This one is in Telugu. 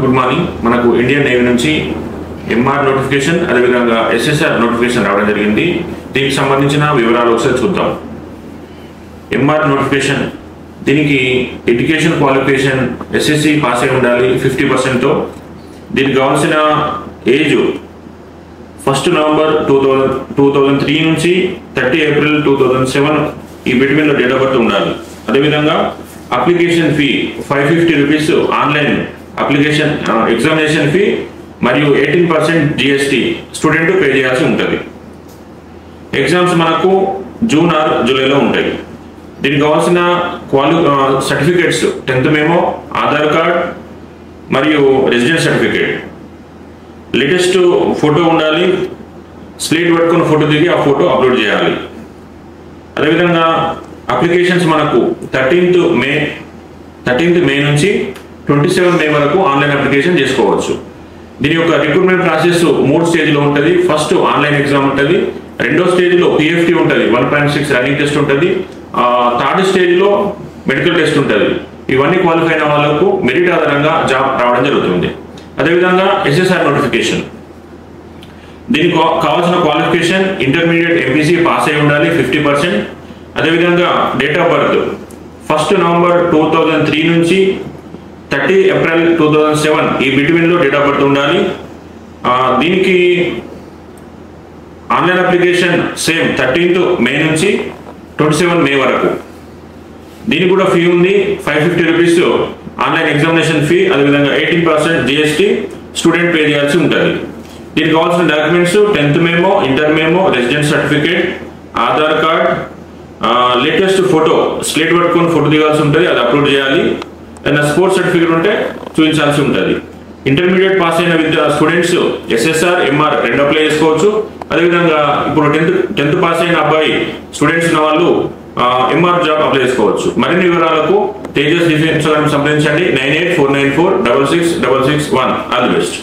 Good morning. మనకు ఇండియన్ నేవీ నుంచి ఎంఆర్ నోటిఫికేషన్ అదేవిధంగా ఎస్ఎస్ఆర్ నోటిఫికేషన్ రావడం జరిగింది. దీనికి సంబంధించిన వివరాలు ఒకసారి చూద్దాం. ఎంఆర్ నోటిఫికేషన్, దీనికి ఎడ్యుకేషన్ క్వాలిఫికేషన్ ఎస్ఎస్సి పాస్ అయి ఉండాలి 50%తో. దీనికి కావాల్సిన ఏజ్ 1 నవంబర్ 2003 నుంచి 30 ఏప్రిల్ 2007 ఈ బిట్వీన్లో డేట్ ఆఫ్ బర్త్ ఉండాలి. అదేవిధంగా application fee 550 rupees online application examination fee మరియు 18% జిఎస్టీ స్టూడెంట్ పే చేయాల్సి ఉంటుంది. ఎగ్జామ్స్ మనకు జూన్ ఆర్ జూలైలో ఉంటాయి. దీనికి కావాల్సిన certificates 10th memo, Aadhaar card మరియు రెసిడెన్స్ సర్టిఫికేట్. లేటెస్ట్ ఫోటో ఉండాలి. స్లేట్ పట్టుకున్న ఫోటో దిగి ఆ ఫోటో అప్లోడ్ చేయాలి. అదేవిధంగా అప్లికేషన్స్ మనకు 13th మే నుంచి 27 మే వరకు ఆన్లైన్ అప్లికేషన్ చేసుకోవచ్చు. దీని యొక్క రిక్రూట్మెంట్ ప్రాసెస్ 3 స్టేజ్లో ఉంటుంది. ఫస్ట్ ఆన్లైన్ ఎగ్జామ్ ఉంటుంది, రెండో స్టేజ్లో PFT ఉంటుంది, 1.6 రన్నింగ్ టెస్ట్ ఉంటుంది, థర్డ్ స్టేజ్లో మెడికల్ టెస్ట్ ఉంటుంది. ఇవన్నీ క్వాలిఫై అయిన వాళ్ళకు మెరిట్ ఆధారంగా జాబ్ రావడం జరుగుతుంది. అదేవిధంగా ఎస్ఎస్ఆర్ నోటిఫికేషన్, దీనికి కావాల్సిన క్వాలిఫికేషన్ ఇంటర్మీడియట్ ఎంపీసీ పాస్ అయి ఉండాలి 50%. అదేవిధంగా డేట్ ఆఫ్ బర్త్ 1 నవంబర్ 2003 నుంచి 30 ఏప్రిల్ 2007 ఈ బిట్వీన్లో డేట్ ఆఫ్ బర్త్ ఉండాలి. దీనికి ఆన్లైన్ అప్లికేషన్ సేమ్ 13th మే నుంచి 27 మే వరకు. దీనికి కూడా ఫీ ఉంది 550 రూపీస్ ఆన్లైన్ ఎగ్జామినేషన్ ఫీ, అదేవిధంగా 18% జిఎస్టీ స్టూడెంట్ పే చేయాల్సి ఉంటుంది. దీనికి కావాల్సిన documents 10th memo, inter memo, residence certificate, Aadhaar card, latest photo slate పట్టుకొని ఫోటో దిగాల్సి ఉంటుంది, అది అప్లోడ్ చేయాలి. ఏదైనా స్పోర్ట్స్ సర్టిఫికేట్ ఉంటే చూపించాల్సి ఉంటుంది. ఇంటర్మీడియట్ పాస్ అయిన స్టూడెంట్స్ ఎస్ఎస్ఆర్ ఎంఆర్ రెండు అప్లై చేసుకోవచ్చు. అదేవిధంగా ఇప్పుడు 10th పాస్ అయిన అబ్బాయి స్టూడెంట్స్ ఉన్న వాళ్ళు ఎంఆర్ జాబ్ అప్లై చేసుకోవచ్చు. మరిన్ని వివరాలకు తేజస్ డిఫెన్స్ సంప్రదించండి 9849466661. All the best.